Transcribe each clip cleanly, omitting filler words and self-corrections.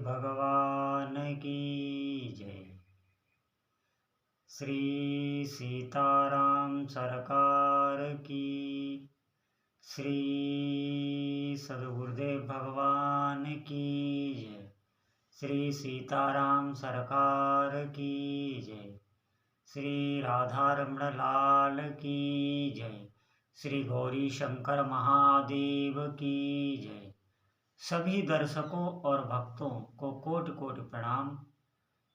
भगवान की जय। श्री सीताराम सरकार की। श्री सद्गुरुदेव भगवान की जय। श्री सीताराम सरकार की जय। श्री राधारमण लाल की जय। श्री गौरी शंकर महादेव की जय। सभी दर्शकों और भक्तों को कोटि कोटि प्रणाम।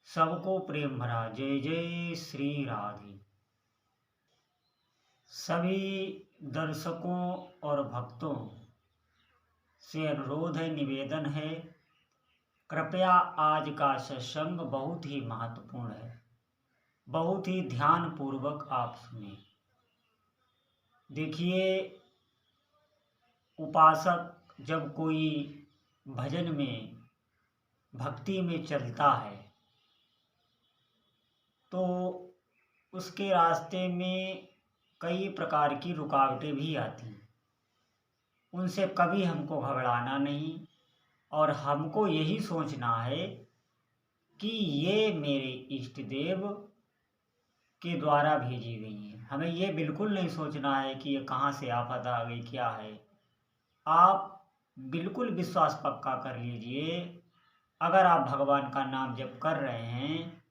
सबको प्रेम भरा जय जय श्री राधे। सभी दर्शकों और भक्तों से अनुरोध है, निवेदन है, कृपया आज का सत्संग बहुत ही महत्वपूर्ण है, बहुत ही ध्यान पूर्वक आप सुने। देखिए, उपासक जब कोई भजन में भक्ति में चलता है तो उसके रास्ते में कई प्रकार की रुकावटें भी आती हैं। उनसे कभी हमको घबराना नहीं और हमको यही सोचना है कि ये मेरे इष्ट देव के द्वारा भेजी गई हैं। हमें ये बिल्कुल नहीं सोचना है कि ये कहाँ से आफत आ गई, क्या है। आप बिल्कुल विश्वास पक्का कर लीजिए, अगर आप भगवान का नाम जप कर रहे हैं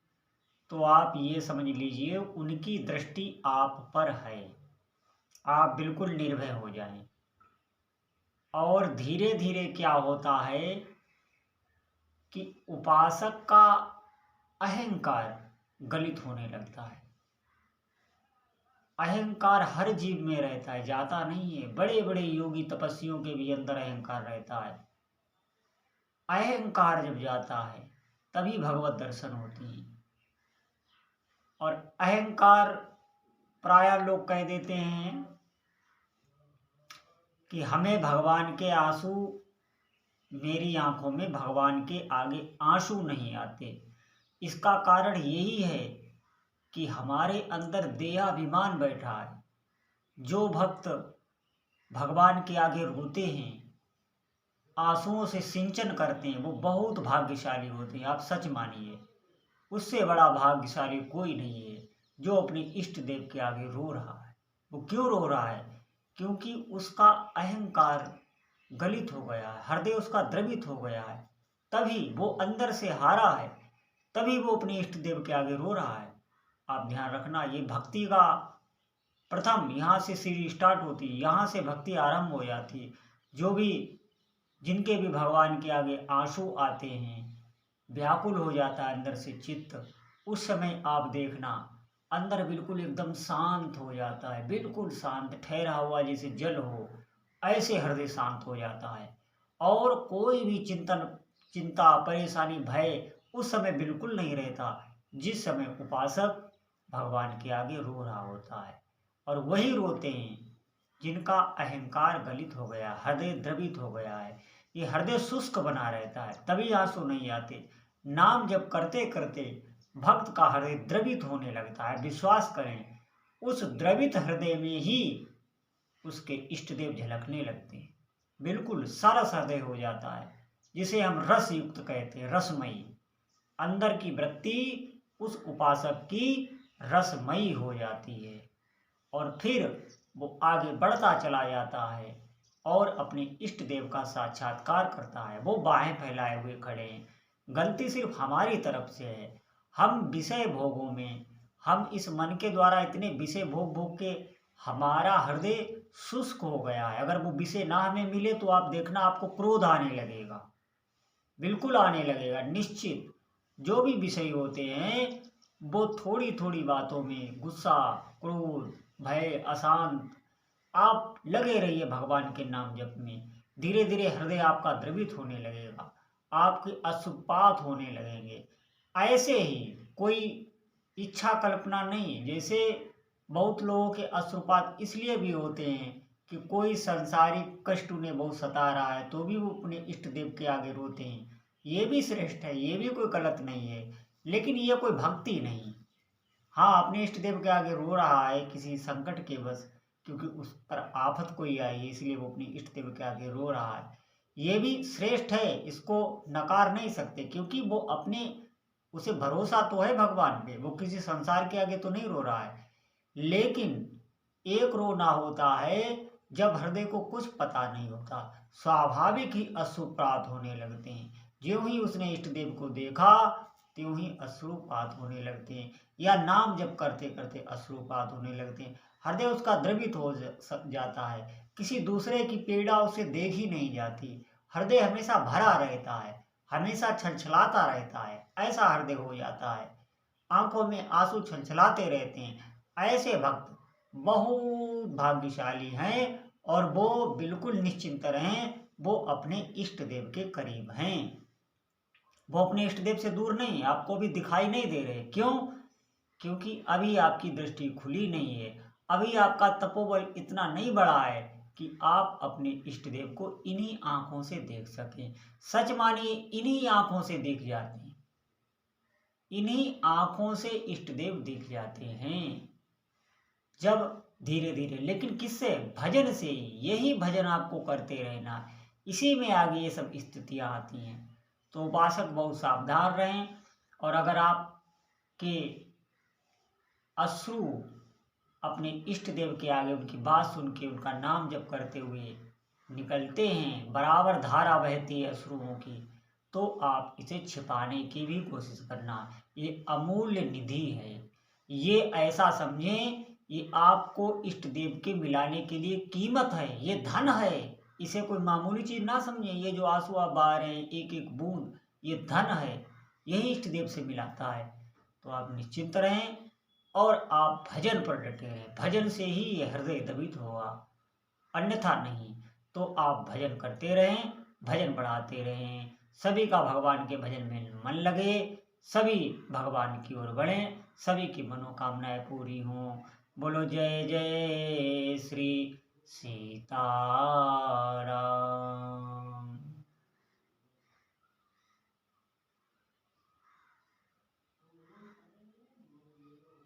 तो आप ये समझ लीजिए उनकी दृष्टि आप पर है। आप बिल्कुल निर्भय हो जाएं। और धीरे धीरे क्या होता है कि उपासक का अहंकार गलित होने लगता है। अहंकार हर जीव में रहता है, जाता नहीं है। बड़े बड़े योगी तपस्वियों के भी अंदर अहंकार रहता है। अहंकार जब जाता है तभी भगवत दर्शन होती है। और अहंकार प्रायः लोग कह देते हैं कि हमें भगवान के आंसू, मेरी आंखों में भगवान के आगे आंसू नहीं आते। इसका कारण यही है कि हमारे अंदर देहाभिमान बैठा है। जो भक्त भगवान के आगे रोते हैं, आंसुओं से सिंचन करते हैं, वो बहुत भाग्यशाली होते हैं। आप सच मानिए, उससे बड़ा भाग्यशाली कोई नहीं है जो अपने इष्ट देव के आगे रो रहा है। वो क्यों रो रहा है? क्योंकि उसका अहंकार गलित हो गया है, हृदय उसका द्रवित हो गया है, तभी वो अंदर से हारा है, तभी वो अपने इष्ट देव के आगे रो रहा है। आप ध्यान रखना, ये भक्ति का प्रथम यहाँ से सीढ़ी स्टार्ट होती है, यहाँ से भक्ति आरंभ हो जाती है। जो भी जिनके भी भगवान के आगे आंसू आते हैं, व्याकुल हो जाता है अंदर से चित्त, उस समय आप देखना अंदर बिल्कुल एकदम शांत हो जाता है, बिल्कुल शांत, ठहरा हुआ जैसे जल हो, ऐसे हृदय शांत हो जाता है। और कोई भी चिंता, परेशानी, भय उस समय बिल्कुल नहीं रहता, जिस समय उपासक भगवान के आगे रो रहा होता है। और वही रोते हैं जिनका अहंकार गलित हो गया, हृदय द्रवित हो गया है। ये हृदय शुष्क बना रहता है, तभी आंसू नहीं आते। नाम जब करते करते भक्त का हृदय द्रवित होने लगता है। विश्वास करें, उस द्रवित हृदय में ही उसके इष्ट देव झलकने लगते हैं। बिल्कुल सरस हृदय हो जाता है, जिसे हम रस युक्त कहते हैं, रसमयी। अंदर की वृत्ति उस उपासक की रसमयी हो जाती है और फिर वो आगे बढ़ता चला जाता है और अपने इष्ट देव का साक्षात्कार करता है। वो बाहें फैलाए हुए खड़े हैं। गलती सिर्फ हमारी तरफ से है। हम विषय भोगों में, हम इस मन के द्वारा इतने विषय भोग भोग के हमारा हृदय शुष्क हो गया है। अगर वो विषय ना हमें मिले तो आप देखना, आपको क्रोध आने लगेगा, बिल्कुल आने लगेगा निश्चित। जो भी विषय होते हैं वो थोड़ी थोड़ी बातों में गुस्सा, क्रोध, भय, अशांत, आप लगे रहिए भगवान के नाम जप में। धीरे धीरे हृदय आपका द्रवित होने लगेगा, आपके अश्रुपात होने लगेंगे। ऐसे ही कोई इच्छा कल्पना नहीं। जैसे बहुत लोगों के अश्रुपात इसलिए भी होते हैं कि कोई संसारिक कष्ट उन्हें बहुत सता रहा है तो भी वो अपने इष्ट देव के आगे रोते हैं। ये भी श्रेष्ठ है, ये भी कोई गलत नहीं है, लेकिन ये कोई भक्ति नहीं। हाँ, अपने इष्ट देव के आगे रो रहा है किसी संकट के बस, क्योंकि उस पर आफत कोई आई है, इसलिए वो अपने इष्ट देव के आगे रो रहा है। ये भी श्रेष्ठ है, इसको नकार नहीं सकते, क्योंकि वो अपने उसे भरोसा तो है भगवान पे, वो किसी संसार के आगे तो नहीं रो रहा है। लेकिन एक रोना होता है जब हृदय को कुछ पता नहीं होता, स्वाभाविक ही अश्रुपात होने लगते हैं। ज्यों ही उसने इष्ट देव को देखा त्यों ही अश्रुपात होने लगते हैं, या नाम जप करते करते अश्रुपात होने लगते हैं। हृदय उसका द्रवित हो जाता है, किसी दूसरे की पीड़ा उसे देख ही नहीं जाती। हृदय हमेशा भरा रहता है, हमेशा छलछलाता रहता है, ऐसा हृदय हो जाता है। आंखों में आंसू छलछलाते रहते हैं। ऐसे भक्त बहुत भाग्यशाली हैं और वो बिल्कुल निश्चिंत रहें, वो अपने इष्ट देव के करीब हैं। वो अपने इष्ट देव से दूर नहीं, आपको भी दिखाई नहीं दे रहे। क्यों? क्योंकि अभी आपकी दृष्टि खुली नहीं है, अभी आपका तपोबल इतना नहीं बढ़ा है कि आप अपने इष्ट देव को इन्हीं आंखों से देख सकें। सच मानिए, इन्हीं आंखों से दिख जाते हैं, इन्हीं आंखों से इष्ट देव दिख जाते हैं जब धीरे धीरे। लेकिन किससे? भजन से ही। यही भजन आपको करते रहना, इसी में आगे ये सब स्थितियां आती हैं। तो उपासक बहुत सावधान रहें, और अगर आपके अश्रु अपने इष्ट देव के आगे उनकी बात सुन के उनका नाम जप करते हुए निकलते हैं, बराबर धारा बहती है अश्रुओं की, तो आप इसे छिपाने की भी कोशिश करना। ये अमूल्य निधि है, ये ऐसा समझें, ये आपको इष्ट देव के मिलाने के लिए कीमत है, ये धन है। इसे कोई मामूली चीज ना समझें। ये जो आंसू आप बहा रहे हैं, एक एक बूंद, ये धन है, यही इष्ट देव से मिलाता है। तो आप निश्चिंत रहें और आप भजन पर डटे रहें। भजन से ही ये हृदय दबित होगा, अन्यथा नहीं। तो आप भजन करते रहें, भजन बढ़ाते रहें। सभी का भगवान के भजन में मन लगे, सभी भगवान की ओर बढ़ें, सभी की मनोकामनाएं पूरी हों। बोलो जय जय श्री सीताराम।